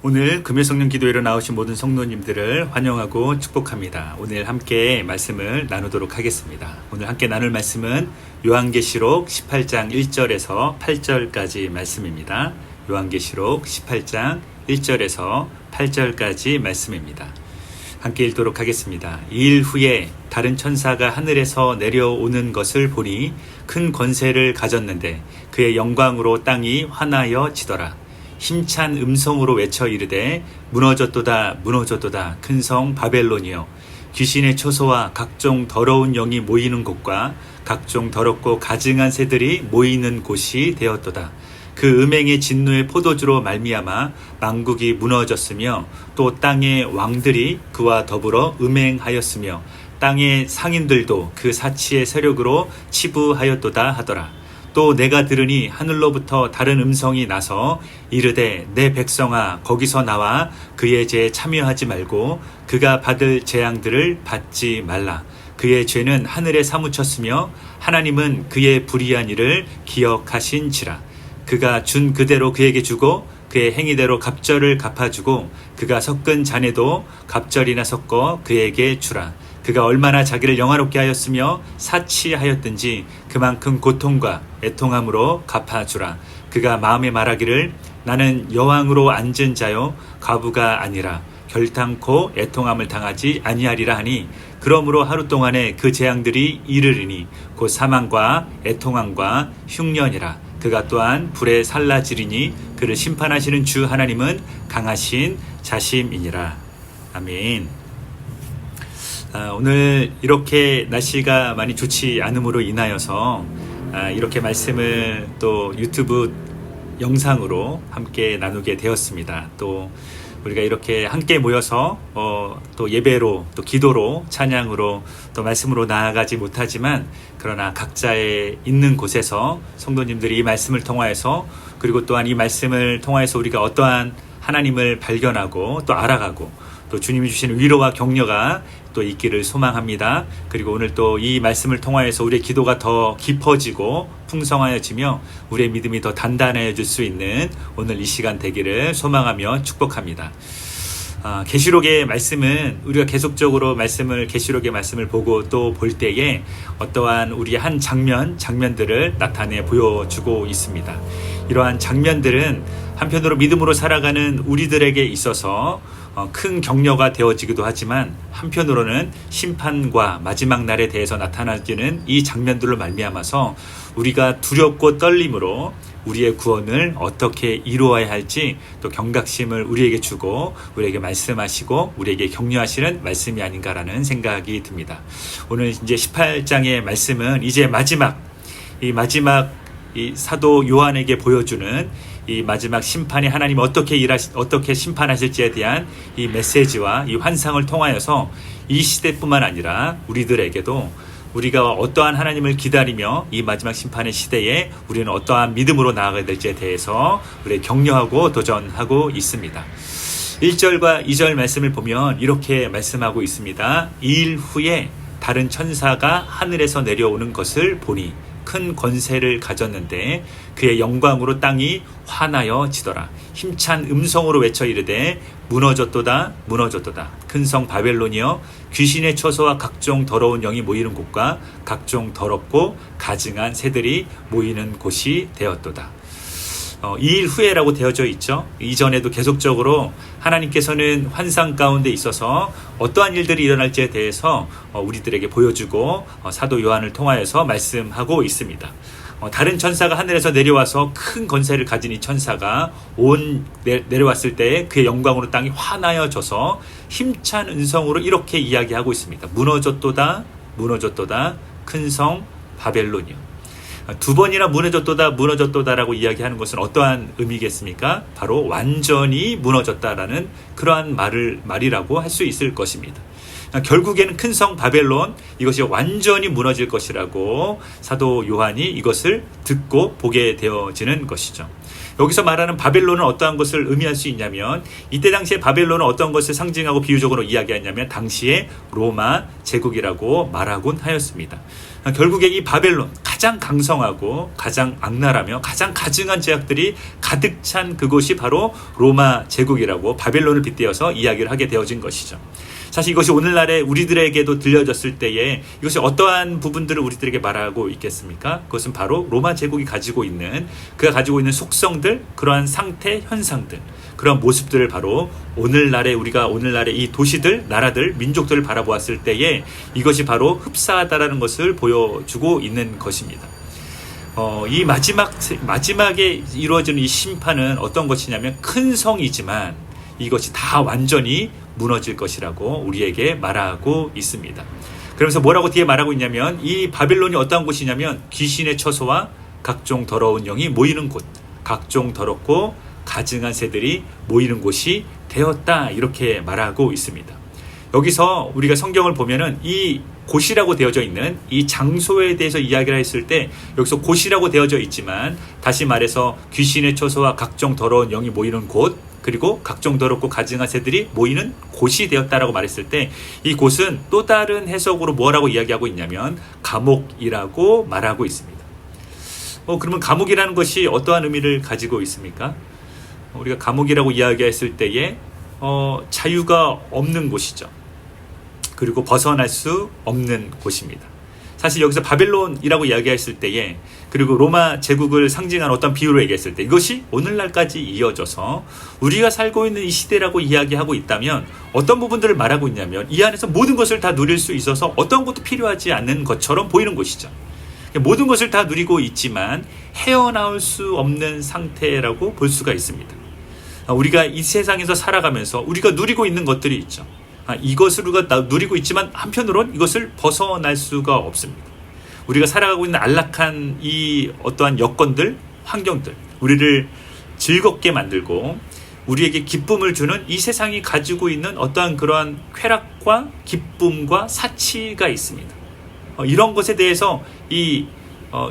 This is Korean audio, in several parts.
오늘 금요성령 기도회로 나오신 모든 성도님들을 환영하고 축복합니다. 오늘 함께 말씀을 나누도록 하겠습니다. 오늘 함께 나눌 말씀은 요한계시록 18장 1절에서 8절까지 말씀입니다. 요한계시록 18장 1절에서 8절까지 말씀입니다. 함께 읽도록 하겠습니다. 이 일 후에 다른 천사가 하늘에서 내려오는 것을 보니 큰 권세를 가졌는데 그의 영광으로 땅이 환하여 지더라. 힘찬 음성으로 외쳐 이르되 무너졌도다 무너졌도다 큰 성 바벨론이여 귀신의 초소와 각종 더러운 영이 모이는 곳과 각종 더럽고 가증한 새들이 모이는 곳이 되었도다. 그 음행의 진노의 포도주로 말미암아 만국이 무너졌으며 또 땅의 왕들이 그와 더불어 음행하였으며 땅의 상인들도 그 사치의 세력으로 치부하였도다 하더라. 또 내가 들으니 하늘로부터 다른 음성이 나서 이르되 내 백성아 거기서 나와 그의 죄에 참여하지 말고 그가 받을 재앙들을 받지 말라. 그의 죄는 하늘에 사무쳤으며 하나님은 그의 불의한 일을 기억하신지라. 그가 준 그대로 그에게 주고 그의 행위대로 갑절을 갚아주고 그가 섞은 잔에도 갑절이나 섞어 그에게 주라. 그가 얼마나 자기를 영화롭게 하였으며 사치하였든지 그만큼 고통과 애통함으로 갚아주라. 그가 마음에 말하기를 나는 여왕으로 앉은 자요 과부가 아니라 결탄코 애통함을 당하지 아니하리라 하니 그러므로 하루 동안에 그 재앙들이 이르리니 곧 사망과 애통함과 흉년이라. 그가 또한 불에 살라지리니 그를 심판하시는 주 하나님은 강하신 자심이니라. 아멘. 오늘 이렇게 날씨가 많이 좋지 않음으로 인하여서 이렇게 말씀을 또 유튜브 영상으로 함께 나누게 되었습니다. 또 우리가 이렇게 함께 모여서 또 예배로 또 기도로 찬양으로 또 말씀으로 나아가지 못하지만 그러나 각자의 있는 곳에서 성도님들이 이 말씀을 통하여서 그리고 또한 이 말씀을 통하여서 우리가 어떠한 하나님을 발견하고 또 알아가고 또 주님이 주시는 위로와 격려가 또 있기를 소망합니다. 그리고 오늘 또 이 말씀을 통하여서 우리의 기도가 더 깊어지고 풍성하여지며 우리의 믿음이 더 단단해질 수 있는 오늘 이 시간 되기를 소망하며 축복합니다. 계시록의 말씀은 우리가 계속적으로 계시록의 말씀을 보고 또 볼 때에 어떠한 우리의 한 장면들을 나타내 보여주고 있습니다. 이러한 장면들은 한편으로 믿음으로 살아가는 우리들에게 있어서 큰 격려가 되어지기도 하지만 한편으로는 심판과 마지막 날에 대해서 나타나지는 이 장면들로 말미암아서 우리가 두렵고 떨림으로 우리의 구원을 어떻게 이루어야 할지 또 경각심을 우리에게 주고 우리에게 말씀하시고 우리에게 격려하시는 말씀이 아닌가라는 생각이 듭니다. 오늘 이제 18장의 말씀은 이제 이 사도 요한에게 보여주는 이 마지막 심판이 하나님 어떻게 심판하실지에 대한 이 메시지와 이 환상을 통하여서 이 시대뿐만 아니라 우리들에게도 우리가 어떠한 하나님을 기다리며 이 마지막 심판의 시대에 우리는 어떠한 믿음으로 나아가야 될지에 대해서 우리 격려하고 도전하고 있습니다. 1절과 2절 말씀을 보면 이렇게 말씀하고 있습니다. 이 일 후에 다른 천사가 하늘에서 내려오는 것을 보니 큰 권세를 가졌는데 그의 영광으로 땅이 환하여 지더라. 힘찬 음성으로 외쳐 이르되 무너졌도다 무너졌도다 큰 성 바벨론이여 귀신의 처소와 각종 더러운 영이 모이는 곳과 각종 더럽고 가증한 새들이 모이는 곳이 되었도다. 이 일 후에라고 되어져 있죠. 이전에도 계속적으로 하나님께서는 환상 가운데 있어서 어떠한 일들이 일어날지에 대해서 우리들에게 보여주고 사도 요한을 통하여서 말씀하고 있습니다. 다른 천사가 하늘에서 내려와서 큰 권세를 가진 이 천사가 내려왔을 때 그의 영광으로 땅이 환하여져서 힘찬 음성으로 이렇게 이야기하고 있습니다. 무너졌도다 무너졌도다 큰 성 바벨론이요. 두 번이나 무너졌도다라고 이야기하는 것은 어떠한 의미겠습니까? 바로 완전히 무너졌다라는 그러한 말이라고 할 수 있을 것입니다. 결국에는 큰 성 바벨론 이것이 완전히 무너질 것이라고 사도 요한이 이것을 듣고 보게 되어지는 것이죠. 여기서 말하는 바벨론은 어떠한 것을 의미할 수 있냐면 이때 당시에 바벨론은 어떤 것을 상징하고 비유적으로 이야기하냐면 당시의 로마 제국이라고 말하곤 하였습니다. 결국에 이 바벨론, 가장 강성하고 가장 악랄하며 가장 가증한 죄악들이 가득 찬 그곳이 바로 로마 제국이라고 바벨론을 빗대어서 이야기를 하게 되어진 것이죠. 사실 이것이 오늘날에 우리들에게도 들려졌을 때에 이것이 어떠한 부분들을 우리들에게 말하고 있겠습니까? 그것은 바로 로마 제국이 가지고 있는, 그가 가지고 있는 속성들, 그러한 상태, 현상들, 그런 모습들을 바로 오늘날에 우리가 오늘날의 이 도시들, 나라들, 민족들을 바라보았을 때에 이것이 바로 흡사하다라는 것을 보여주고 있는 것입니다. 이 마지막에 이루어지는 이 심판은 어떤 것이냐면 큰 성이지만 이것이 다 완전히 무너질 것이라고 우리에게 말하고 있습니다. 그러면서 뭐라고 뒤에 말하고 있냐면 이 바벨론이 어떠한 곳이냐면 귀신의 처소와 각종 더러운 영이 모이는 곳, 각종 더럽고 가증한 새들이 모이는 곳이 되었다, 이렇게 말하고 있습니다. 여기서 우리가 성경을 보면은 이 곳이라고 되어져 있는 이 장소에 대해서 이야기를 했을 때 여기서 곳이라고 되어져 있지만 다시 말해서 귀신의 처소와 각종 더러운 영이 모이는 곳, 그리고 각종 더럽고 가증한 새들이 모이는 곳이 되었다라고 말했을 때 이 곳은 또 다른 해석으로 뭐라고 이야기하고 있냐면 감옥이라고 말하고 있습니다. 그러면 감옥이라는 것이 어떠한 의미를 가지고 있습니까? 우리가 감옥이라고 이야기했을 때에 자유가 없는 곳이죠. 그리고 벗어날 수 없는 곳입니다. 사실 여기서 바벨론이라고 이야기했을 때에, 그리고 로마 제국을 상징하는 어떤 비유로 얘기했을 때 이것이 오늘날까지 이어져서 우리가 살고 있는 이 시대라고 이야기하고 있다면 어떤 부분들을 말하고 있냐면 이 안에서 모든 것을 다 누릴 수 있어서 어떤 것도 필요하지 않는 것처럼 보이는 곳이죠. 모든 것을 다 누리고 있지만 헤어나올 수 없는 상태라고 볼 수가 있습니다. 우리가 이 세상에서 살아가면서 우리가 누리고 있는 것들이 있죠. 이것을 우리가 누리고 있지만 한편으로는 이것을 벗어날 수가 없습니다. 우리가 살아가고 있는 안락한 이 어떠한 여건들, 환경들, 우리를 즐겁게 만들고 우리에게 기쁨을 주는 이 세상이 가지고 있는 어떠한 그러한 쾌락과 기쁨과 사치가 있습니다. 이런 것에 대해서 이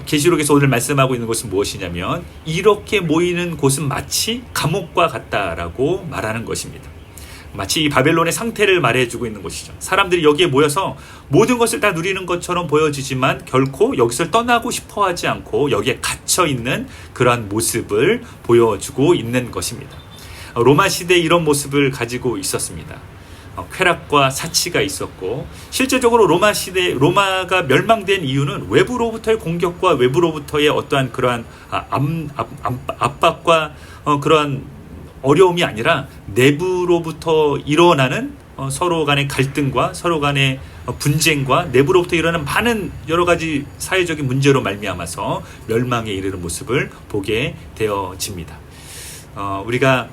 계시록에서 오늘 말씀하고 있는 것은 무엇이냐면 이렇게 모이는 곳은 마치 감옥과 같다라고 말하는 것입니다. 마치 이 바벨론의 상태를 말해주고 있는 것이죠. 사람들이 여기에 모여서 모든 것을 다 누리는 것처럼 보여지지만 결코 여기서 떠나고 싶어 하지 않고 여기에 갇혀있는 그러한 모습을 보여주고 있는 것입니다. 로마 시대에 이런 모습을 가지고 있었습니다. 쾌락과 사치가 있었고, 실제적으로 로마가 멸망된 이유는 외부로부터의 공격과 외부로부터의 어떠한 그러한 압박과 그러한 어려움이 아니라 내부로부터 일어나는 서로 간의 갈등과 서로 간의 분쟁과 내부로부터 일어나는 많은 여러 가지 사회적인 문제로 말미암아서 멸망에 이르는 모습을 보게 되어집니다. 우리가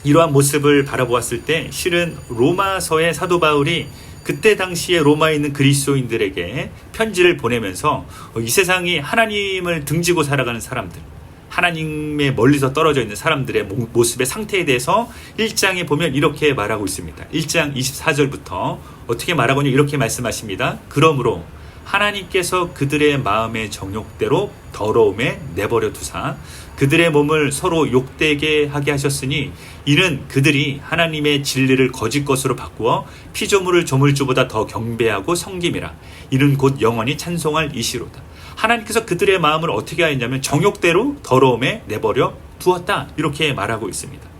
이러한 모습을 바라보았을 때 실은 로마서의 사도 바울이 그때 당시에 로마에 있는 그리스도인들에게 편지를 보내면서 이 세상이 하나님을 등지고 살아가는 사람들, 하나님의 멀리서 떨어져 있는 사람들의 모습의 상태에 대해서 1장에 보면 이렇게 말하고 있습니다. 1장 24절부터 어떻게 말하고 있냐, 이렇게 말씀하십니다. 그러므로 하나님께서 그들의 마음의 정욕대로 더러움에 내버려 두사 그들의 몸을 서로 욕되게 하게 하셨으니 이는 그들이 하나님의 진리를 거짓 것으로 바꾸어 피조물을 조물주보다 더 경배하고 섬김이라. 이는 곧 영원히 찬송할 이시로다. 하나님께서 그들의 마음을 어떻게 하였냐면 정욕대로 더러움에 내버려 두었다, 이렇게 말하고 있습니다.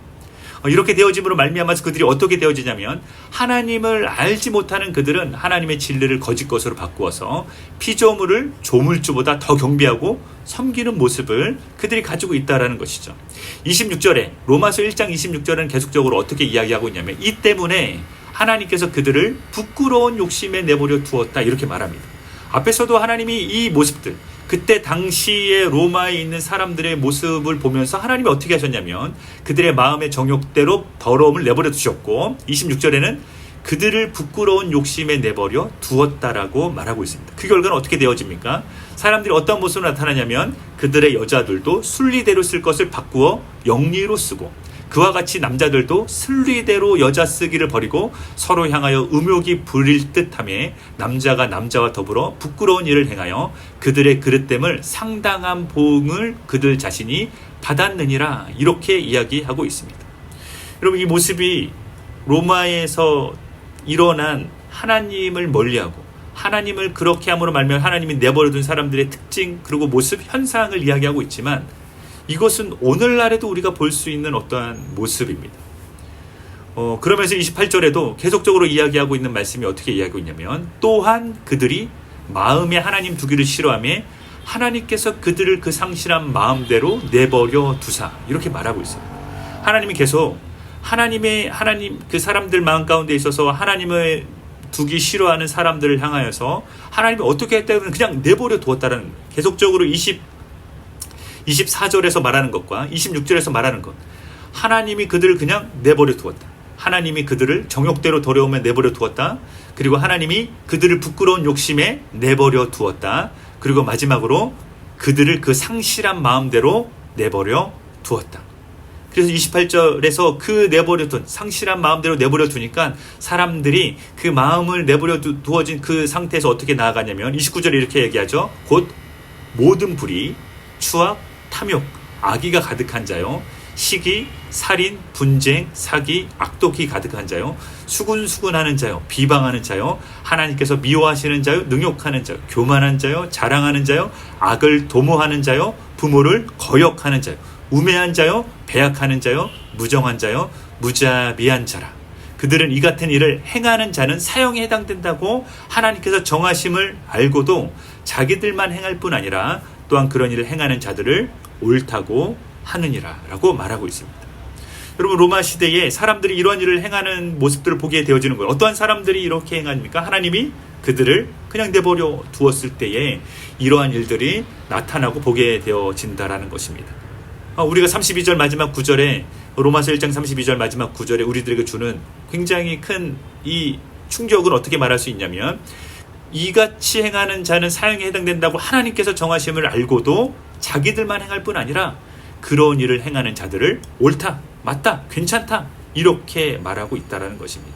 이렇게 되어짐으로 말미암아서 그들이 어떻게 되어지냐면 하나님을 알지 못하는 그들은 하나님의 진리를 거짓 것으로 바꾸어서 피조물을 조물주보다 더 경배하고 섬기는 모습을 그들이 가지고 있다라는 것이죠. 26절에 로마서 1장 26절은 계속적으로 어떻게 이야기하고 있냐면 이 때문에 하나님께서 그들을 부끄러운 욕심에 내버려 두었다, 이렇게 말합니다. 앞에서도 하나님이 이 모습들, 그때 당시에 로마에 있는 사람들의 모습을 보면서 하나님이 어떻게 하셨냐면 그들의 마음의 정욕대로 더러움을 내버려 두셨고 26절에는 그들을 부끄러운 욕심에 내버려 두었다라고 말하고 있습니다. 그 결과는 어떻게 되어집니까? 사람들이 어떤 모습으로 나타나냐면 그들의 여자들도 순리대로 쓸 것을 바꾸어 영리로 쓰고 그와 같이 남자들도 순리대로 여자 쓰기를 버리고 서로 향하여 음욕이 부릴 듯하며 남자가 남자와 더불어 부끄러운 일을 행하여 그들의 그릇됨을 상당한 보응을 그들 자신이 받았느니라, 이렇게 이야기하고 있습니다. 여러분, 이 모습이 로마에서 일어난 하나님을 멀리하고 하나님을 그렇게 함으로 말미암아 하나님이 내버려둔 사람들의 특징 그리고 모습, 현상을 이야기하고 있지만 이것은 오늘날에도 우리가 볼 수 있는 어떠한 모습입니다. 그러면서 28절에도 계속적으로 이야기하고 있는 말씀이 어떻게 이야기하고 있냐면 또한 그들이 마음에 하나님 두기를 싫어하며 하나님께서 그들을 그 상실한 마음대로 내버려 두사 이렇게 말하고 있어요. 하나님이 계속 하나님 그 사람들 마음 가운데 있어서 하나님을 두기 싫어하는 사람들을 향하여서 하나님이 어떻게 했다면 그냥 내버려 두었다는 계속적으로 24절에서 말하는 것과 26절에서 말하는 것 하나님이 그들을 그냥 내버려 두었다. 하나님이 그들을 정욕대로 더러우면 내버려 두었다. 그리고 하나님이 그들을 부끄러운 욕심에 내버려 두었다. 그리고 마지막으로 그들을 그 상실한 마음대로 내버려 두었다. 그래서 28절에서 그 내버려 둔 상실한 마음대로 내버려 두니까 사람들이 그 마음을 내버려 두어진 그 상태에서 어떻게 나아가냐면 29절에 이렇게 얘기하죠. 곧 모든 불의, 추악, 탐욕, 악의가 가득한 자요. 시기, 살인, 분쟁, 사기, 악독이 가득한 자요. 수군수군하는 자요. 비방하는 자요. 하나님께서 미워하시는 자요. 능욕하는 자요. 교만한 자요. 자랑하는 자요. 악을 도모하는 자요. 부모를 거역하는 자요. 우매한 자요. 배약하는 자요. 무정한 자요. 무자비한 자라. 그들은 이 같은 일을 행하는 자는 사형에 해당된다고 하나님께서 정하심을 알고도 자기들만 행할 뿐 아니라 또한 그런 일을 행하는 자들을 옳다고 하느니라 라고 말하고 있습니다. 여러분 로마 시대에 사람들이 이러한 일을 행하는 모습들을 보게 되어지는 거예요. 어떠한 사람들이 이렇게 행합니까? 하나님이 그들을 그냥 내버려 두었을 때에 이러한 일들이 나타나고 보게 되어진다라는 것입니다. 우리가 32절 마지막 9절에 로마서 1장 32절 마지막 9절에 우리들에게 주는 굉장히 큰 이 충격을 어떻게 말할 수 있냐면 이같이 행하는 자는 사형에 해당된다고 하나님께서 정하심을 알고도 자기들만 행할 뿐 아니라 그런 일을 행하는 자들을 옳다, 맞다, 괜찮다 이렇게 말하고 있다는 것입니다.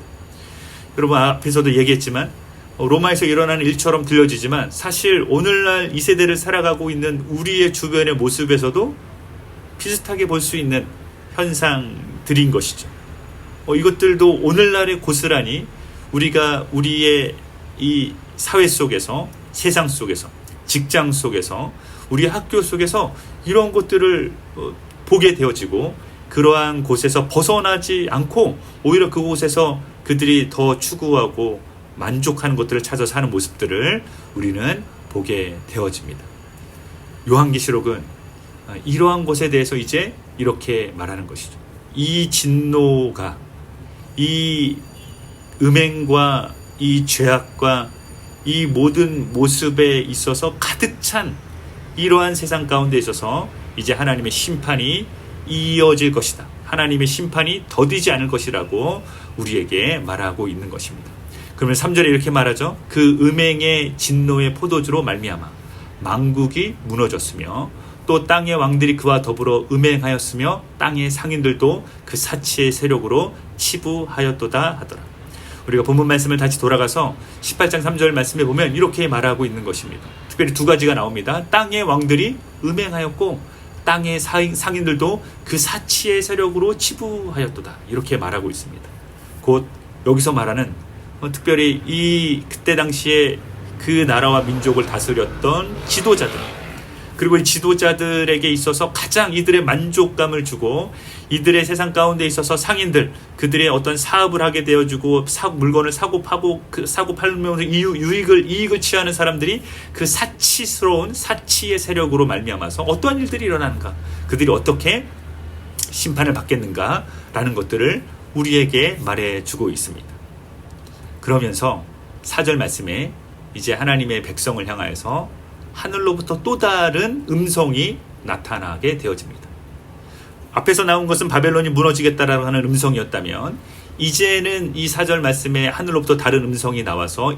여러분 앞에서도 얘기했지만 로마에서 일어나는 일처럼 들려지지만 사실 오늘날 이 세대를 살아가고 있는 우리의 주변의 모습에서도 비슷하게 볼 수 있는 현상들인 것이죠. 이것들도 오늘날의 고스란히 우리가 우리의 이 사회 속에서 세상 속에서 직장 속에서 우리 학교 속에서 이런 것들을 보게 되어지고 그러한 곳에서 벗어나지 않고 오히려 그곳에서 그들이 더 추구하고 만족하는 것들을 찾아서 사는 모습들을 우리는 보게 되어집니다. 요한계시록은 이러한 것에 대해서 이제 이렇게 말하는 것이죠. 이 진노가 이 음행과 이 죄악과 이 모든 모습에 있어서 가득 찬 이러한 세상 가운데 있어서 이제 하나님의 심판이 이어질 것이다. 하나님의 심판이 더디지 않을 것이라고 우리에게 말하고 있는 것입니다. 그러면 3절에 이렇게 말하죠. 그 음행의 진노의 포도주로 말미암아 만국이 무너졌으며 또 땅의 왕들이 그와 더불어 음행하였으며 땅의 상인들도 그 사치의 세력으로 치부하였도다 하더라. 우리가 본문 말씀을 다시 돌아가서 18장 3절 말씀에 보면 이렇게 말하고 있는 것입니다. 특별히 두 가지가 나옵니다. 땅의 왕들이 음행하였고 땅의 상인들도 그 사치의 세력으로 치부하였도다 이렇게 말하고 있습니다. 곧 여기서 말하는 특별히 이 그때 당시에 그 나라와 민족을 다스렸던 지도자들 그리고 이 지도자들에게 있어서 가장 이들의 만족감을 주고 이들의 세상 가운데 있어서 상인들 그들의 어떤 사업을 하게 되어주고 물건을 사고 팔면서 이익을 취하는 사람들이 그 사치스러운 사치의 세력으로 말미암아서 어떠한 일들이 일어나는가 그들이 어떻게 심판을 받겠는가라는 것들을 우리에게 말해주고 있습니다. 그러면서 4절 말씀에 이제 하나님의 백성을 향하여서 하늘로부터 또 다른 음성이 나타나게 되어집니다. 앞에서 나온 것은 바벨론이 무너지겠다라고 하는 음성이었다면 이제는 이 4절 말씀에 하늘로부터 다른 음성이 나와서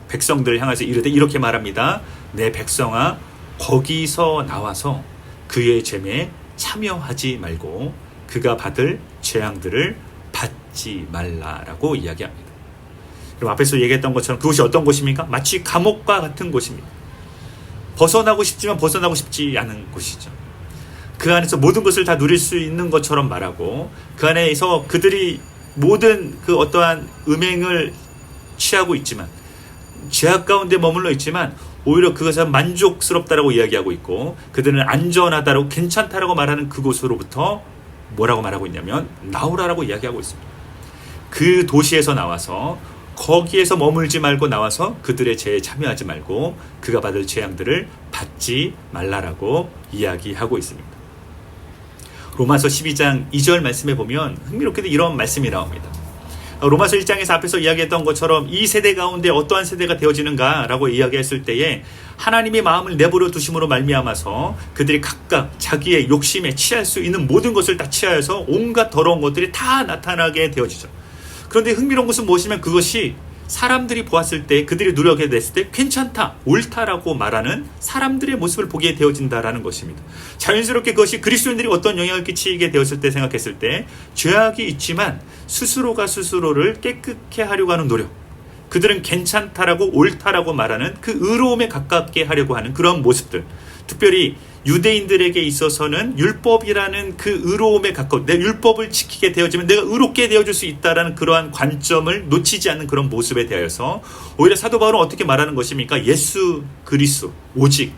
백성들을 향해서 이르되 이렇게 말합니다. 내 백성아 거기서 나와서 그의 죄에 참여하지 말고 그가 받을 재앙들을 받지 말라라고 이야기합니다. 그럼 앞에서 얘기했던 것처럼 그곳이 어떤 곳입니까? 마치 감옥과 같은 곳입니다. 벗어나고 싶지만 벗어나고 싶지 않은 곳이죠. 그 안에서 모든 것을 다 누릴 수 있는 것처럼 말하고 그 안에서 그들이 모든 그 어떠한 음행을 취하고 있지만 죄악 가운데 머물러 있지만 오히려 그것은 만족스럽다라고 이야기하고 있고 그들은 안전하다라고 괜찮다라고 말하는 그곳으로부터 뭐라고 말하고 있냐면 나오라라고 이야기하고 있습니다. 그 도시에서 나와서 거기에서 머물지 말고 나와서 그들의 죄에 참여하지 말고 그가 받을 재앙들을 받지 말라라고 이야기하고 있습니다. 로마서 12장 2절 말씀에 보면 흥미롭게도 이런 말씀이 나옵니다. 로마서 1장에서 앞에서 이야기했던 것처럼 이 세대 가운데 어떠한 세대가 되어지는가라고 이야기했을 때에 하나님의 마음을 내버려 두심으로 말미암아서 그들이 각각 자기의 욕심에 취할 수 있는 모든 것을 다 취하여서 온갖 더러운 것들이 다 나타나게 되어지죠. 그런데 흥미로운 것은 무엇이냐면 그것이 사람들이 보았을 때 그들이 누려하게 됐을 때 괜찮다, 옳다라고 말하는 사람들의 모습을 보게 되어진다라는 것입니다. 자연스럽게 그것이 그리스도인들이 어떤 영향을 끼치게 되었을 때 생각했을 때 죄악이 있지만 스스로가 스스로를 깨끗게 하려고 하는 노력, 그들은 괜찮다라고 옳다라고 말하는 그 의로움에 가깝게 하려고 하는 그런 모습들, 특별히 유대인들에게 있어서는 율법이라는 그 의로움에 가까운 내 율법을 지키게 되어지면 내가 의롭게 되어줄 수 있다라는 그러한 관점을 놓치지 않는 그런 모습에 대하여서 오히려 사도 바울은 어떻게 말하는 것입니까? 예수 그리스도, 오직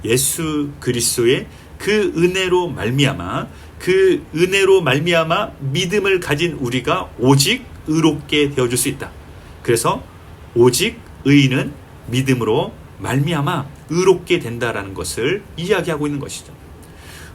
예수 그리스도의 그 은혜로 말미암아 믿음을 가진 우리가 오직 의롭게 되어줄 수 있다. 그래서 오직 의인은 믿음으로 말미암아 의롭게 된다라는 것을 이야기하고 있는 것이죠.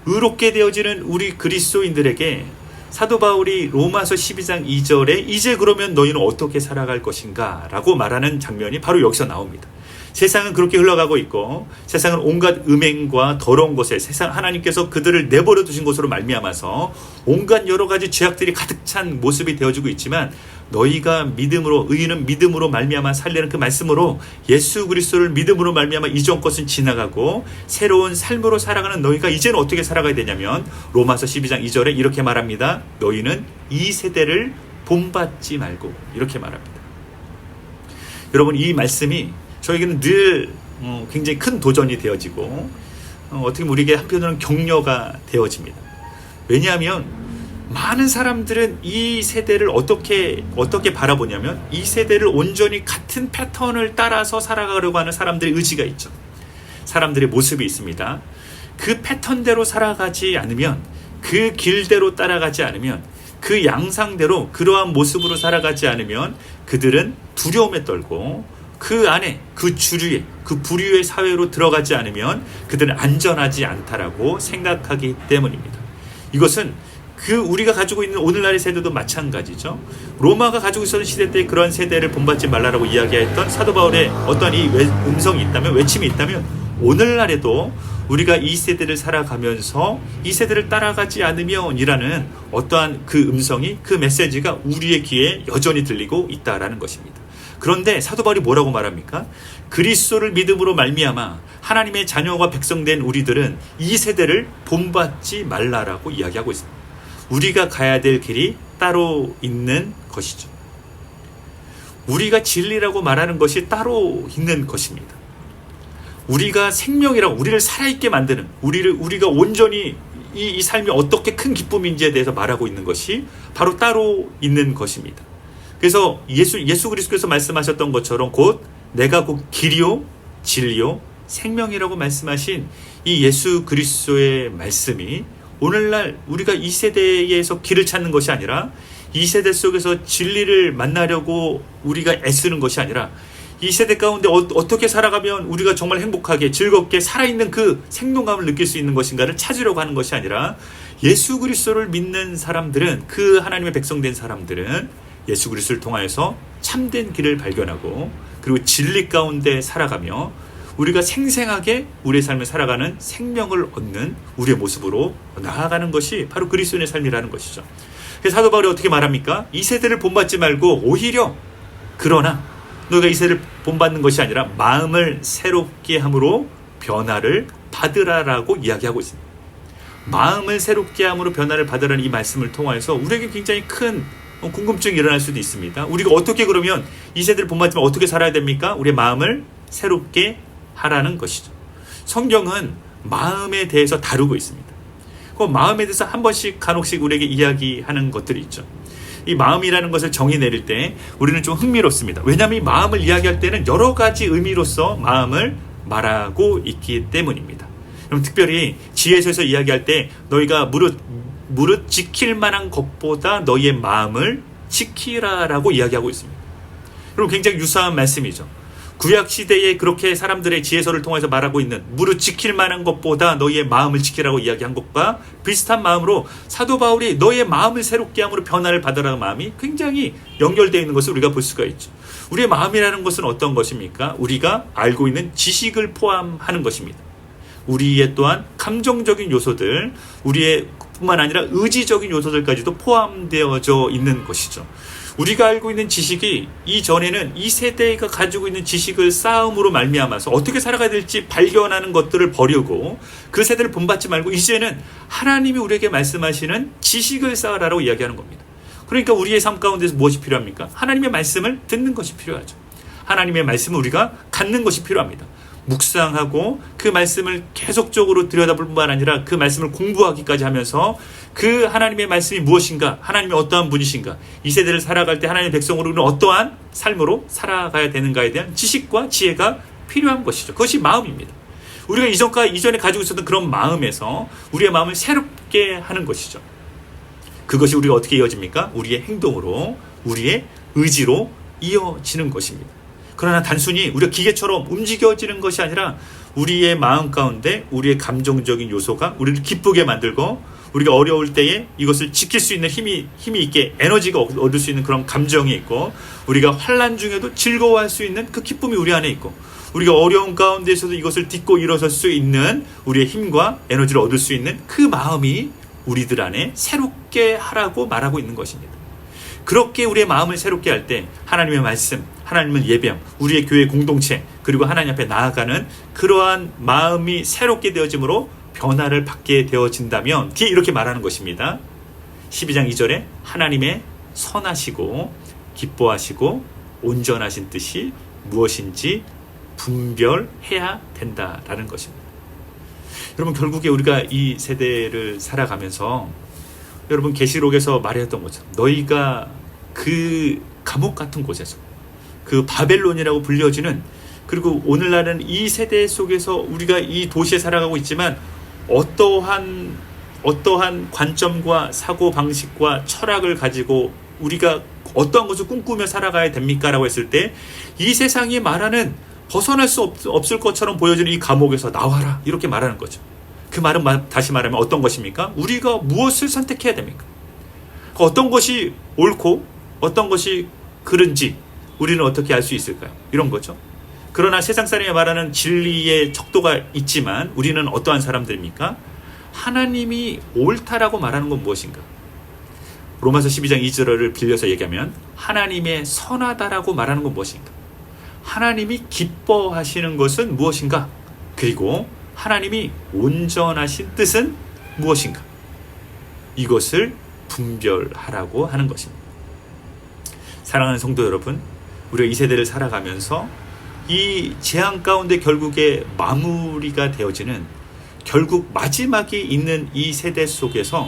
의롭게 되어지는 우리 그리스도인들에게 사도 바울이 로마서 12장 2절에 이제 그러면 너희는 어떻게 살아갈 것인가 라고 말하는 장면이 바로 여기서 나옵니다. 세상은 그렇게 흘러가고 있고 세상은 온갖 음행과 더러운 것에 세상 하나님께서 그들을 내버려 두신 것으로 말미암아서 온갖 여러 가지 죄악들이 가득 찬 모습이 되어지고 있지만 너희가 믿음으로 의인은 믿음으로 말미암아 살려는 그 말씀으로 예수 그리스도를 믿음으로 말미암아 이전 것은 지나가고 새로운 삶으로 살아가는 너희가 이제는 어떻게 살아가야 되냐면 로마서 12장 2절에 이렇게 말합니다. 너희는 이 세대를 본받지 말고 이렇게 말합니다. 여러분 이 말씀이 저에게는 늘 굉장히 큰 도전이 되어지고 어떻게 보면 우리에게 한편으로는 격려가 되어집니다. 왜냐하면 많은 사람들은 이 세대를 어떻게 바라보냐면 이 세대를 온전히 같은 패턴을 따라서 살아가려고 하는 사람들의 의지가 있죠. 사람들의 모습이 있습니다. 그 패턴대로 살아가지 않으면 그 길대로 따라가지 않으면 그 양상대로 그러한 모습으로 살아가지 않으면 그들은 두려움에 떨고 그 안에 그 주류의 그 부류의 사회로 들어가지 않으면 그들은 안전하지 않다라고 생각하기 때문입니다. 이것은 우리가 가지고 있는 오늘날의 세대도 마찬가지죠. 로마가 가지고 있었던 시대 때 그러한 세대를 본받지 말라라고 이야기했던 사도 바울의 어떤 이 음성이 있다면, 외침이 있다면 오늘날에도 우리가 이 세대를 살아가면서 이 세대를 따라가지 않으면 이라는 어떠한 그 음성이, 그 메시지가 우리의 귀에 여전히 들리고 있다라는 것입니다. 그런데 사도 바울이 뭐라고 말합니까? 그리스도를 믿음으로 말미암아 하나님의 자녀가 백성된 우리들은 이 세대를 본받지 말라라고 이야기하고 있습니다. 우리가 가야 될 길이 따로 있는 것이죠. 우리가 진리라고 말하는 것이 따로 있는 것입니다. 우리가 생명이라고 우리를 살아있게 만드는 우리가 온전히 이 삶이 어떻게 큰 기쁨인지에 대해서 말하고 있는 것이 바로 따로 있는 것입니다. 그래서 예수 그리스도께서 말씀하셨던 것처럼 곧 내가 곧 길이요 진리요 생명이라고 말씀하신 이 예수 그리스도의 말씀이 오늘날 우리가 이 세대에서 길을 찾는 것이 아니라 이 세대 속에서 진리를 만나려고 우리가 애쓰는 것이 아니라 이 세대 가운데 어떻게 살아가면 우리가 정말 행복하게 즐겁게 살아있는 그 생동감을 느낄 수 있는 것인가를 찾으려고 하는 것이 아니라 예수 그리스도를 믿는 사람들은, 그 하나님의 백성된 사람들은 예수 그리스도를 통하여서 참된 길을 발견하고 그리고 진리 가운데 살아가며 우리가 생생하게 우리의 삶을 살아가는 생명을 얻는 우리의 모습으로 나아가는 것이 바로 그리스도인의 삶이라는 것이죠. 그래서 사도 바울이 어떻게 말합니까? 이 세대를 본받지 말고 오히려 그러나 너희가 이 세대를 본받는 것이 아니라 마음을 새롭게 함으로 변화를 받으라라고 이야기하고 있습니다. 마음을 새롭게 함으로 변화를 받으라는 이 말씀을 통해서 우리에게 굉장히 큰 궁금증이 일어날 수도 있습니다. 우리가 어떻게 그러면 이 세대를 본받지만 어떻게 살아야 됩니까? 우리의 마음을 새롭게 하라는 것이죠. 성경은 마음에 대해서 다루고 있습니다. 그 마음에 대해서 한 번씩 간혹씩 우리에게 이야기하는 것들이 있죠. 이 마음이라는 것을 정의 내릴 때 우리는 좀 흥미롭습니다. 왜냐하면 이 마음을 이야기할 때는 여러 가지 의미로서 마음을 말하고 있기 때문입니다. 그럼 특별히 지혜서에서 이야기할 때 너희가 무릇 지킬 만한 것보다 너희의 마음을 지키라라고 이야기하고 있습니다. 그럼 굉장히 유사한 말씀이죠. 구약 시대에 그렇게 사람들의 지혜서를 통해서 말하고 있는 무릇 지킬 만한 것보다 너희의 마음을 지키라고 이야기한 것과 비슷한 마음으로 사도 바울이 너희의 마음을 새롭게 함으로 변화를 받으라는 마음이 굉장히 연결되어 있는 것을 우리가 볼 수가 있죠. 우리의 마음이라는 것은 어떤 것입니까? 우리가 알고 있는 지식을 포함하는 것입니다. 우리의 또한 감정적인 요소들, 우리의 뿐만 아니라 의지적인 요소들까지도 포함되어져 있는 것이죠. 우리가 알고 있는 지식이 이전에는 이 세대가 가지고 있는 지식을 쌓음으로 말미암아서 어떻게 살아가야 될지 발견하는 것들을 버리고 그 세대를 본받지 말고 이제는 하나님이 우리에게 말씀하시는 지식을 쌓으라고 이야기하는 겁니다. 그러니까 우리의 삶 가운데서 무엇이 필요합니까? 하나님의 말씀을 듣는 것이 필요하죠. 하나님의 말씀을 우리가 갖는 것이 필요합니다. 묵상하고 그 말씀을 계속적으로 들여다볼 뿐만 아니라 그 말씀을 공부하기까지 하면서 그 하나님의 말씀이 무엇인가, 하나님이 어떠한 분이신가, 이 세대를 살아갈 때 하나님의 백성으로 우리는 어떠한 삶으로 살아가야 되는가에 대한 지식과 지혜가 필요한 것이죠. 그것이 마음입니다. 우리가 이전에 가지고 있었던 그런 마음에서 우리의 마음을 새롭게 하는 것이죠. 그것이 우리가 어떻게 이어집니까? 우리의 행동으로, 우리의 의지로 이어지는 것입니다. 그러나 단순히 우리가 기계처럼 움직여지는 것이 아니라 우리의 마음 가운데 우리의 감정적인 요소가 우리를 기쁘게 만들고 우리가 어려울 때에 이것을 지킬 수 있는 힘이 있게 에너지가 얻을 수 있는 그런 감정이 있고 우리가 환난 중에도 즐거워할 수 있는 그 기쁨이 우리 안에 있고 우리가 어려운 가운데서도 이것을 딛고 일어설 수 있는 우리의 힘과 에너지를 얻을 수 있는 그 마음이 우리들 안에 새롭게 하라고 말하고 있는 것입니다. 그렇게 우리의 마음을 새롭게 할 때 하나님의 말씀, 하나님을 예배함, 우리의 교회 공동체 그리고 하나님 앞에 나아가는 그러한 마음이 새롭게 되어짐으로 변화를 받게 되어진다면 뒤에 이렇게 말하는 것입니다. 12장 2절에 하나님의 선하시고 기뻐하시고 온전하신 뜻이 무엇인지 분별해야 된다라는 것입니다. 여러분 결국에 우리가 이 세대를 살아가면서 여러분 계시록에서 말했던 것처럼 너희가 그 감옥 같은 곳에서 그 바벨론이라고 불려지는 그리고 오늘날은 이 세대 속에서 우리가 이 도시에 살아가고 있지만 어떠한 관점과 사고방식과 철학을 가지고 우리가 어떠한 것을 꿈꾸며 살아가야 됩니까? 라고 했을 때 이 세상이 말하는 벗어날 수 없을 것처럼 보여지는 이 감옥에서 나와라 이렇게 말하는 거죠. 그 말은 다시 말하면 어떤 것입니까? 우리가 무엇을 선택해야 됩니까? 어떤 것이 옳고 어떤 것이 그른지 우리는 어떻게 알 수 있을까요? 이런 거죠. 그러나 세상 사람이 말하는 진리의 척도가 있지만 우리는 어떠한 사람들입니까? 하나님이 옳다라고 말하는 건 무엇인가? 로마서 12장 2절을 빌려서 얘기하면 하나님의 선하다라고 말하는 건 무엇인가? 하나님이 기뻐하시는 것은 무엇인가? 그리고 하나님이 온전하신 뜻은 무엇인가? 이것을 분별하라고 하는 것입니다. 사랑하는 성도 여러분, 우리가 이 세대를 살아가면서 이 재앙 가운데 결국에 마무리가 되어지는 결국 마지막이 있는 이 세대 속에서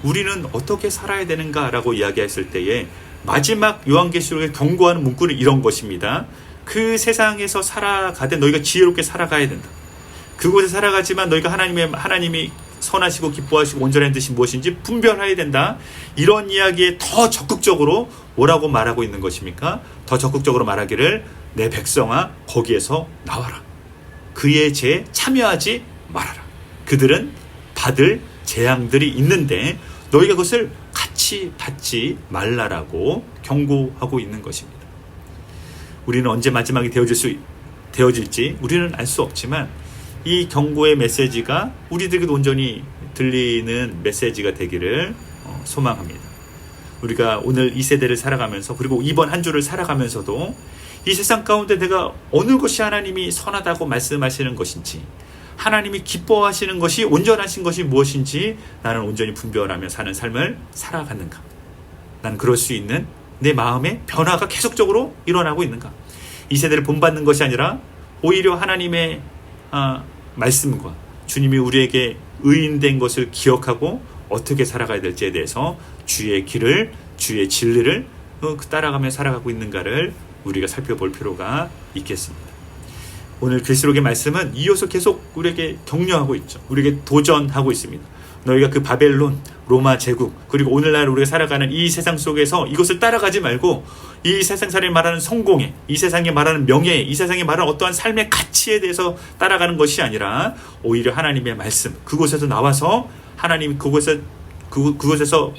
우리는 어떻게 살아야 되는가라고 이야기했을 때에 마지막 요한계시록에 경고하는 문구는 이런 것입니다. 그 세상에서 살아가되 너희가 지혜롭게 살아가야 된다. 그곳에 살아가지만 너희가 하나님이 선하시고 기뻐하시고 온전한 뜻이 무엇인지 분별해야 된다. 이런 이야기에 더 적극적으로 뭐라고 말하고 있는 것입니까? 더 적극적으로 말하기를 내 백성아 거기에서 나와라. 그의 죄에 참여하지 말아라. 그들은 받을 재앙들이 있는데 너희가 그것을 같이 받지 말라라고 경고하고 있는 것입니다. 우리는 언제 마지막이 되어질지 우리는 알 수 없지만 이 경고의 메시지가 우리들에게도 온전히 들리는 메시지가 되기를 소망합니다. 우리가 오늘 이 세대를 살아가면서 그리고 이번 한 주를 살아가면서도 이 세상 가운데 내가 어느 것이 하나님이 선하다고 말씀하시는 것인지 하나님이 기뻐하시는 것이 온전하신 것이 무엇인지 나는 온전히 분별하며 사는 삶을 살아가는가? 나는 그럴 수 있는 내 마음의 변화가 계속적으로 일어나고 있는가? 이 세대를 본받는 것이 아니라 오히려 하나님의 말씀과 주님이 우리에게 의인된 것을 기억하고 어떻게 살아가야 될지에 대해서 주의 길을, 주의 진리를 따라가며 살아가고 있는가를 우리가 살펴볼 필요가 있겠습니다. 오늘 계시록의 말씀은 이어서 계속 우리에게 격려하고 있죠. 우리에게 도전하고 있습니다. 너희가 그 바벨론, 로마 제국, 그리고 오늘날 우리가 살아가는 이 세상 속에서 이것을 따라가지 말고 이 세상 사람이 말하는 성공에, 이 세상이 말하는 명예에, 이 세상이 말하는 어떠한 삶의 가치에 대해서 따라가는 것이 아니라 오히려 하나님의 말씀, 그곳에서 나와서 하나님 그곳에서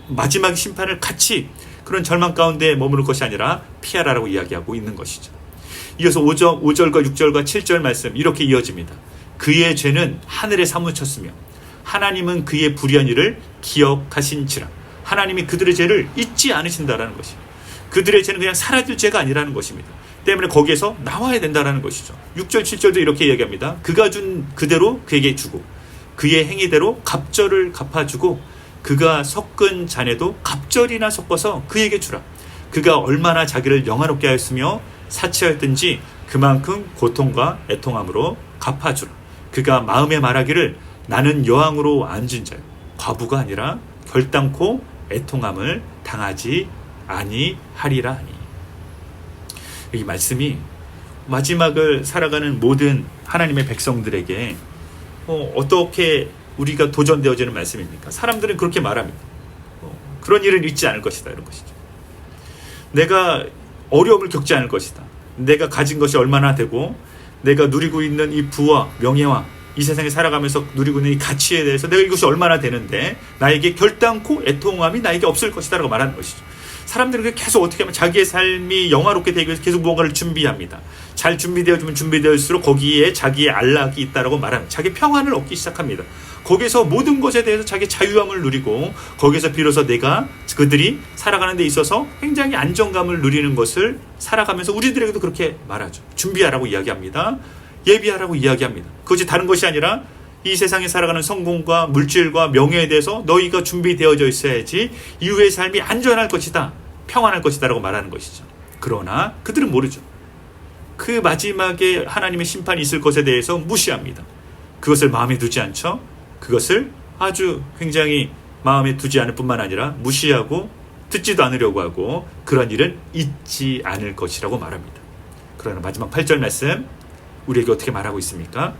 마지막 심판을 같이 그런 절망 가운데 머무를 것이 아니라 피하라라고 이야기하고 있는 것이죠. 이어서 5절과 6절과 7절 말씀 이렇게 이어집니다. 그의 죄는 하늘에 사무쳤으며 하나님은 그의 불의한 일을 기억하신지라. 하나님이 그들의 죄를 잊지 않으신다라는 것이에요. 그들의 죄는 그냥 사라질 죄가 아니라는 것입니다. 때문에 거기에서 나와야 된다라는 것이죠. 6절 7절도 이렇게 얘기합니다. 그가 준 그대로 그에게 주고 그의 행위대로 갑절을 갚아주고 그가 섞은 잔에도 갑절이나 섞어서 그에게 주라. 그가 얼마나 자기를 영화롭게 하였으며 사치하였든지 그만큼 고통과 애통함으로 갚아주라. 그가 마음에 말하기를 나는 여왕으로 앉은 자요 과부가 아니라 결단코 애통함을 당하지 아니하리라 하니. 이 말씀이 마지막을 살아가는 모든 하나님의 백성들에게 어떻게 우리가 도전되어지는 말씀입니까? 사람들은 그렇게 말합니다. 그런 일은 있지 않을 것이다, 이런 것이죠. 내가 어려움을 겪지 않을 것이다. 내가 가진 것이 얼마나 되고 내가 누리고 있는 이 부와 명예와 이 세상에 살아가면서 누리고 있는 이 가치에 대해서 내가 이것이 얼마나 되는데 나에게 결단코 애통함이 나에게 없을 것이다 라고 말하는 것이죠. 사람들은 계속 어떻게 하면 자기의 삶이 영화롭게 되기 위해서 계속 무언가를 준비합니다. 잘 준비되어지면 준비되어질수록 거기에 자기의 안락이 있다라고 말합니다. 자기 평안을 얻기 시작합니다. 거기서 모든 것에 대해서 자기 자유함을 누리고 거기서 비로소 내가 그들이 살아가는 데 있어서 굉장히 안정감을 누리는 것을 살아가면서 우리들에게도 그렇게 말하죠. 준비하라고 이야기합니다. 예비하라고 이야기합니다. 그것이 다른 것이 아니라 이 세상에 살아가는 성공과 물질과 명예에 대해서 너희가 준비되어져 있어야지 이후의 삶이 안전할 것이다, 평안할 것이다 라고 말하는 것이죠. 그러나 그들은 모르죠. 그 마지막에 하나님의 심판이 있을 것에 대해서 무시합니다. 그것을 마음에 두지 않죠. 그것을 아주 굉장히 마음에 두지 않을 뿐만 아니라 무시하고 듣지도 않으려고 하고 그런 일은 있지 않을 것이라고 말합니다. 그러나 마지막 8절 말씀 우리에게 어떻게 말하고 있습니까?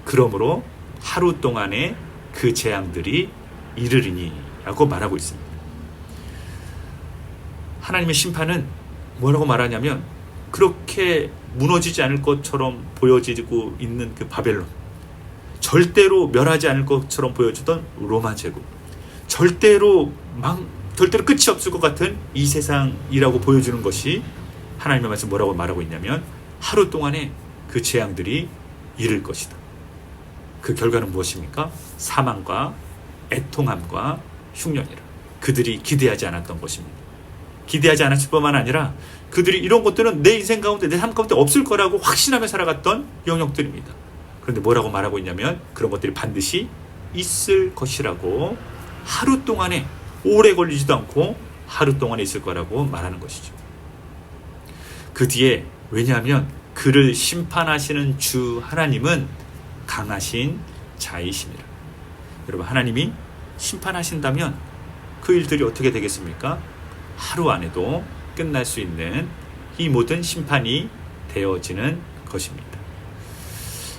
그러므로 하루 동안에 그 재앙들이 이르리니 라고 말하고 있습니다. 하나님의 심판은 뭐라고 말하냐면 그렇게 무너지지 않을 것처럼 보여지고 있는 그 바벨론, 절대로 멸하지 않을 것처럼 보여주던 로마 제국, 절대로 끝이 없을 것 같은 이 세상이라고 보여주는 것이 하나님의 말씀 뭐라고 말하고 있냐면 하루 동안에 그 재앙들이 이를 것이다. 그 결과는 무엇입니까? 사망과 애통함과 흉년이라. 그들이 기대하지 않았던 것입니다. 기대하지 않았을 뿐만 아니라 그들이 이런 것들은 내 인생 가운데 내 삶 가운데 없을 거라고 확신하며 살아갔던 영역들입니다. 그런데 뭐라고 말하고 있냐면 그런 것들이 반드시 있을 것이라고, 하루 동안에, 오래 걸리지도 않고 하루 동안에 있을 거라고 말하는 것이죠. 그 뒤에, 왜냐하면 그를 심판하시는 주 하나님은 강하신 자이심이라. 여러분, 하나님이 심판하신다면 그 일들이 어떻게 되겠습니까? 하루 안에도 끝날 수 있는 이 모든 심판이 되어지는 것입니다.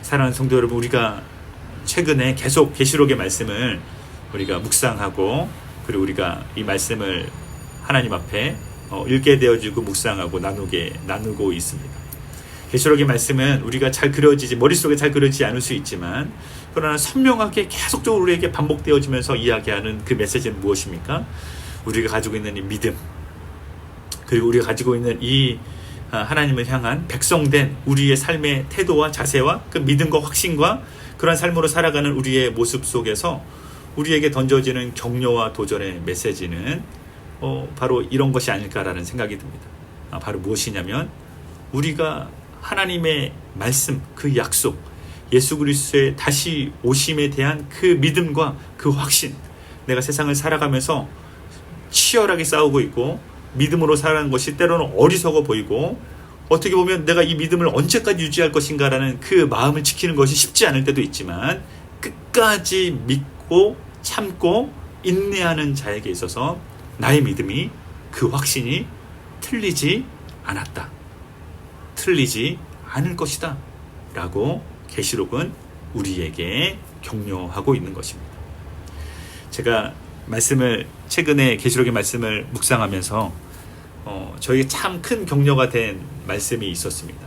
사랑하는 성도 여러분, 우리가 최근에 계속 계시록의 말씀을 우리가 묵상하고 그리고 우리가 이 말씀을 하나님 앞에 읽게 되어지고 묵상하고 나누고 있습니다. 계시록의 말씀은 우리가 잘 그려지지, 머릿속에 잘 그려지지 않을 수 있지만 그러나 선명하게 계속적으로 우리에게 반복되어지면서 이야기하는 그 메시지는 무엇입니까? 우리가 가지고 있는 이 믿음, 그리고 우리가 가지고 있는 이 하나님을 향한 백성된 우리의 삶의 태도와 자세와 그 믿음과 확신과 그런 삶으로 살아가는 우리의 모습 속에서 우리에게 던져지는 격려와 도전의 메시지는 바로 이런 것이 아닐까라는 생각이 듭니다. 바로 무엇이냐면 우리가 하나님의 말씀, 그 약속, 예수 그리스도의 다시 오심에 대한 그 믿음과 그 확신, 내가 세상을 살아가면서 치열하게 싸우고 있고 믿음으로 살아가는 것이 때로는 어리석어 보이고 어떻게 보면 내가 이 믿음을 언제까지 유지할 것인가라는 그 마음을 지키는 것이 쉽지 않을 때도 있지만 끝까지 믿고 참고 인내하는 자에게 있어서 나의 믿음이, 그 확신이 틀리지 않았다. 틀리지 않을 것이다. 라고 계시록은 우리에게 격려하고 있는 것입니다. 제가 최근에 계시록의 말씀을 묵상하면서 저에게 참 큰 격려가 된 말씀이 있었습니다.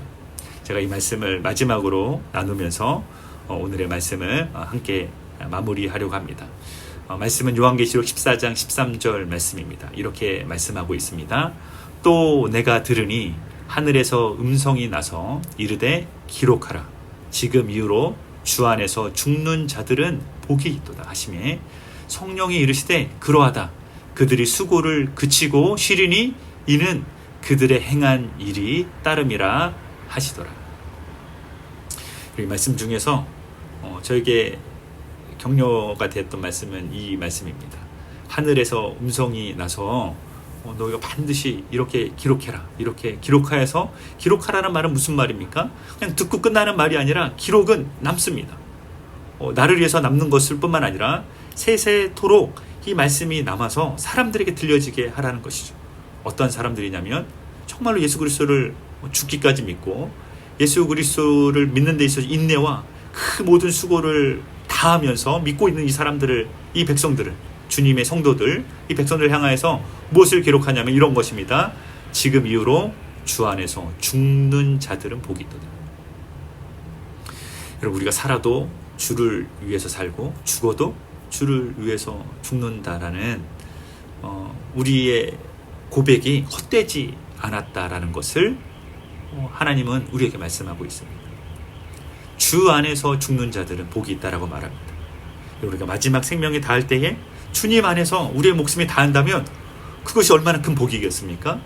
제가 이 말씀을 마지막으로 나누면서 오늘의 말씀을 함께 마무리하려고 합니다. 말씀은 요한계시록 14장 13절 말씀입니다. 이렇게 말씀하고 있습니다. 또 내가 들으니 하늘에서 음성이 나서 이르되 기록하라. 지금 이후로 주 안에서 죽는 자들은 복이 있도다 하시매 성령이 이르시되 그러하다. 그들이 수고를 그치고 쉬리니 이는 그들의 행한 일이 따름이라 하시더라. 이 말씀 중에서 저에게 격려가 됐던 말씀은 이 말씀입니다. 하늘에서 음성이 나서 너희가 반드시 이렇게 기록해라. 이렇게 기록하여서, 기록하라는 말은 무슨 말입니까? 그냥 듣고 끝나는 말이 아니라 기록은 남습니다. 나를 위해서 남는 것일 뿐만 아니라 세세토록 이 말씀이 남아서 사람들에게 들려지게 하라는 것이죠. 어떤 사람들이냐면 정말로 예수 그리스도를 죽기까지 믿고 예수 그리스도를 믿는 데 있어서 인내와 그 모든 수고를 다하면서 믿고 있는 이 사람들을, 이 백성들을, 주님의 성도들, 이 백성들을 향하여서 무엇을 기록하냐면 이런 것입니다. 지금 이후로 주 안에서 죽는 자들은 복이 있도다. 여러분, 우리가 살아도 주를 위해서 살고 죽어도 주를 위해서 죽는다라는 우리의 고백이 헛되지 않았다라는 것을 하나님은 우리에게 말씀하고 있습니다. 주 안에서 죽는 자들은 복이 있다라고 말합니다. 우리가 마지막 생명이 닿을 때에 주님 안에서 우리의 목숨이 닿는다면 그것이 얼마나 큰 복이겠습니까?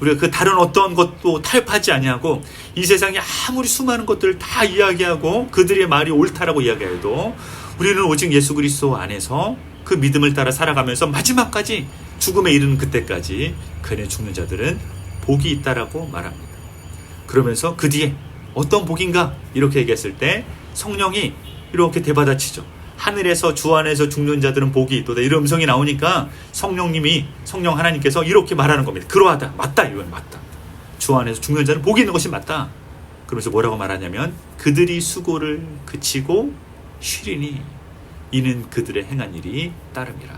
우리가 그 다른 어떤 것도 타협하지 아니하고 이 세상에 아무리 수많은 것들을 다 이야기하고 그들의 말이 옳다라고 이야기해도 우리는 오직 예수 그리스도 안에서 그 믿음을 따라 살아가면서 마지막까지 죽음에 이르는 그때까지 그 안에 죽는 자들은 복이 있다라고 말합니다. 그러면서 그 뒤에 어떤 복인가 이렇게 얘기했을 때 성령이 이렇게 대받아치죠. 하늘에서 주 안에서 죽는 자들은 복이 있도다. 이런 음성이 나오니까 성령 하나님께서 이렇게 말하는 겁니다. 그러하다. 맞다. 이건 맞다. 주 안에서 죽는 자는 복이 있는 것이 맞다. 그러면서 뭐라고 말하냐면 그들이 수고를 그치고 쉬리니 이는 그들의 행한 일이 따름이라.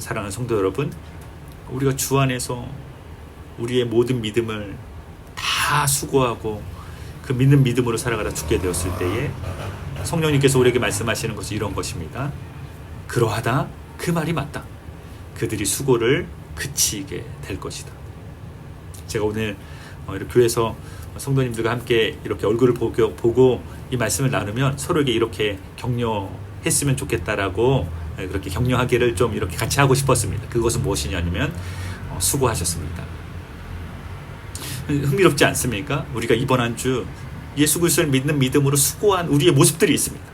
사랑하는 성도 여러분, 우리가 주 안에서 우리의 모든 믿음을 다 수고하고 그 믿는 믿음으로 살아가다 죽게 되었을 때에 성령님께서 우리에게 말씀하시는 것은 이런 것입니다. 그러하다. 그 말이 맞다. 그들이 수고를 그치게 될 것이다. 제가 오늘 이렇게 교회에서 성도님들과 함께 이렇게 얼굴을 보고 이 말씀을 나누면 서로에게 이렇게 격려했으면 좋겠다라고 그렇게 격려하기를 좀 이렇게 같이 하고 싶었습니다. 그것은 무엇이냐면 수고하셨습니다. 흥미롭지 않습니까? 우리가 이번 한 주 예수 그리스도를 믿는 믿음으로 수고한 우리의 모습들이 있습니다.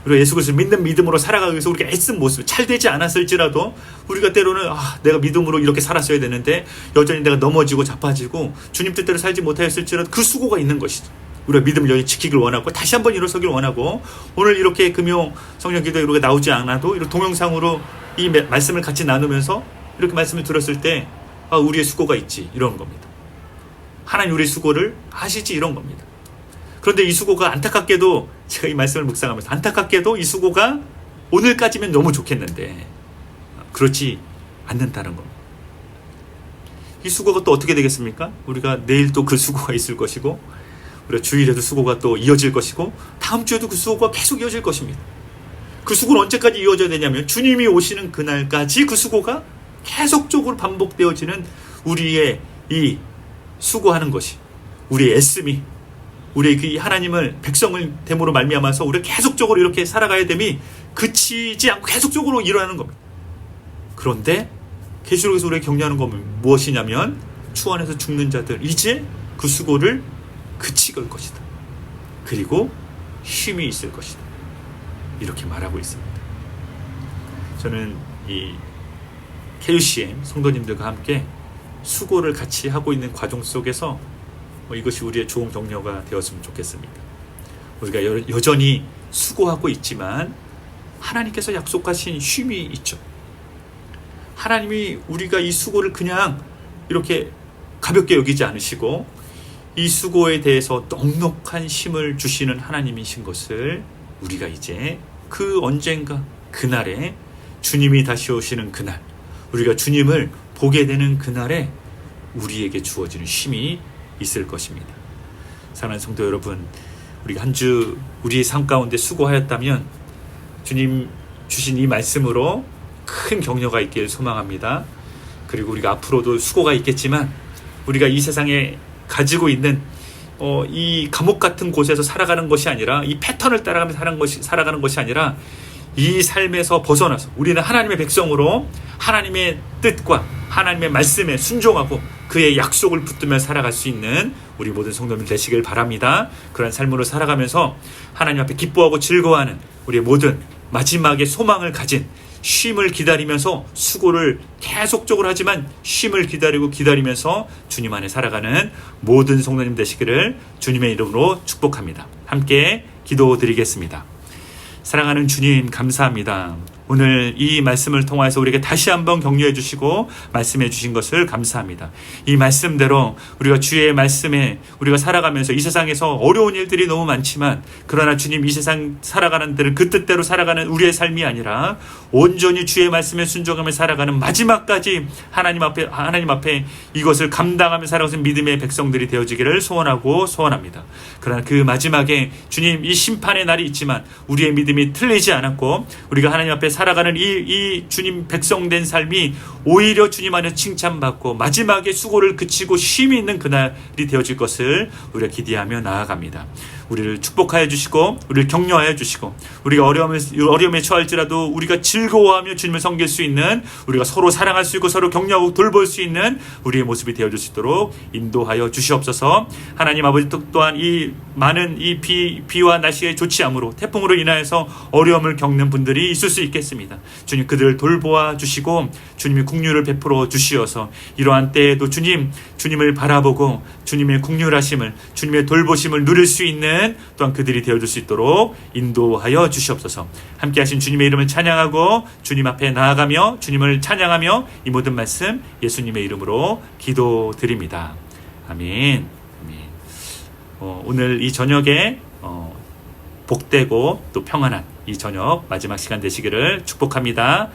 우리가 예수 그리스도를 믿는 믿음으로 살아가기 위해서 우리가 애쓴 모습, 잘되지 않았을지라도 우리가 때로는 내가 믿음으로 이렇게 살았어야 되는데 여전히 내가 넘어지고 자빠지고 주님 뜻대로 살지 못하였을지라도 그 수고가 있는 것이죠. 우리가 믿음을 여전히 지키길 원하고 다시 한번 일어서길 원하고 오늘 이렇게 금요 성령 기도에 이렇게 나오지 않아도 이렇게 동영상으로 이 말씀을 같이 나누면서 이렇게 말씀을 들었을 때 우리의 수고가 있지, 이런 겁니다. 하나님 우리의 수고를 아시지, 이런 겁니다. 그런데 이 수고가 안타깝게도 제가 이 말씀을 묵상하면서 안타깝게도 이 수고가 오늘까지면 너무 좋겠는데 그렇지 않는다는 겁니다. 이 수고가 또 어떻게 되겠습니까? 우리가 내일 또 그 수고가 있을 것이고 우리가 주일에도 수고가 또 이어질 것이고 다음 주에도 그 수고가 계속 이어질 것입니다. 그 수고는 언제까지 이어져야 되냐면 주님이 오시는 그날까지 그 수고가 계속적으로 반복되어지는 우리의 이 수고하는 것이, 우리의 애씀이, 우리의 그 하나님을 백성을 됨으로 말미암아서 우리가 계속적으로 이렇게 살아가야 됨이 그치지 않고 계속적으로 일어나는 겁니다. 그런데 계시록에서 우리가 격려하는 것은 무엇이냐면 주 안에서 죽는 자들 이제 그 수고를 그치걸 것이다. 그리고 쉼이 있을 것이다. 이렇게 말하고 있습니다. 저는 이 KUCM 성도님들과 함께 수고를 같이 하고 있는 과정 속에서 이것이 우리의 좋은 격려가 되었으면 좋겠습니다. 우리가 여전히 수고하고 있지만 하나님께서 약속하신 쉼이 있죠. 하나님이 우리가 이 수고를 그냥 이렇게 가볍게 여기지 않으시고 이 수고에 대해서 넉넉한 쉼을 주시는 하나님이신 것을 우리가 이제 그 언젠가 그날에 주님이 다시 오시는 그날, 우리가 주님을 보게 되는 그날에 우리에게 주어지는 쉼이 있을 것입니다. 사랑하는 성도 여러분, 우리가 한 주 우리의 삶 가운데 수고하였다면 주님 주신 이 말씀으로 큰 격려가 있길 소망합니다. 그리고 우리가 앞으로도 수고가 있겠지만 우리가 이 세상에 가지고 있는 이 감옥 같은 곳에서 살아가는 것이 아니라, 이 패턴을 따라가면서 살아가는 것이 아니라 이 삶에서 벗어나서 우리는 하나님의 백성으로 하나님의 뜻과 하나님의 말씀에 순종하고 그의 약속을 붙들며 살아갈 수 있는 우리 모든 성도님 되시길 바랍니다. 그런 삶으로 살아가면서 하나님 앞에 기뻐하고 즐거워하는 우리의 모든 마지막에 소망을 가진, 쉼을 기다리면서 수고를 계속적으로 하지만 쉼을 기다리면서 주님 안에 살아가는 모든 성도님 되시기를 주님의 이름으로 축복합니다. 함께 기도드리겠습니다. 사랑하는 주님, 감사합니다. 오늘 이 말씀을 통해서 우리에게 다시 한번 격려해 주시고 말씀해 주신 것을 감사합니다. 이 말씀대로 우리가 주의 말씀에 우리가 살아가면서 이 세상에서 어려운 일들이 너무 많지만, 그러나 주님, 이 세상 살아가는 데를 그 뜻대로 살아가는 우리의 삶이 아니라 온전히 주의 말씀에 순종하며 살아가는 마지막까지 하나님 앞에 이것을 감당하며 살아가는 믿음의 백성들이 되어지기를 소원합니다. 그러나 그 마지막에 주님, 이 심판의 날이 있지만 우리의 믿음이 틀리지 않았고 우리가 하나님 앞에 살아가는 이 주님 백성된 삶이 오히려 주님 안에 칭찬받고 마지막에 수고를 그치고 쉼이 있는 그날이 되어질 것을 우리가 기대하며 나아갑니다. 우리를 축복하여 주시고 우리를 격려하여 주시고 우리가 어려움에 처할지라도 우리가 즐거워하며 주님을 섬길 수 있는, 우리가 서로 사랑할 수 있고 서로 격려하고 돌볼 수 있는 우리의 모습이 되어줄 수 있도록 인도하여 주시옵소서. 하나님 아버지, 또한 이 많은 이 비와 날씨의 좋지 않음으로 태풍으로 인하여서 어려움을 겪는 분들이 있을 수 있겠습니다. 주님, 그들을 돌보아 주시고 주님이 긍휼을 베풀어 주시어서 이러한 때에도 주님을 바라보고 주님의 긍휼하심을, 주님의 돌보심을 누릴 수 있는 또한 그들이 되어줄 수 있도록 인도하여 주시옵소서. 함께 하신 주님의 이름을 찬양하고 주님 앞에 나아가며 주님을 찬양하며 이 모든 말씀 예수님의 이름으로 기도드립니다. 아멘. 오늘 이 저녁에 복되고 또 평안한 이 저녁 마지막 시간 되시기를 축복합니다.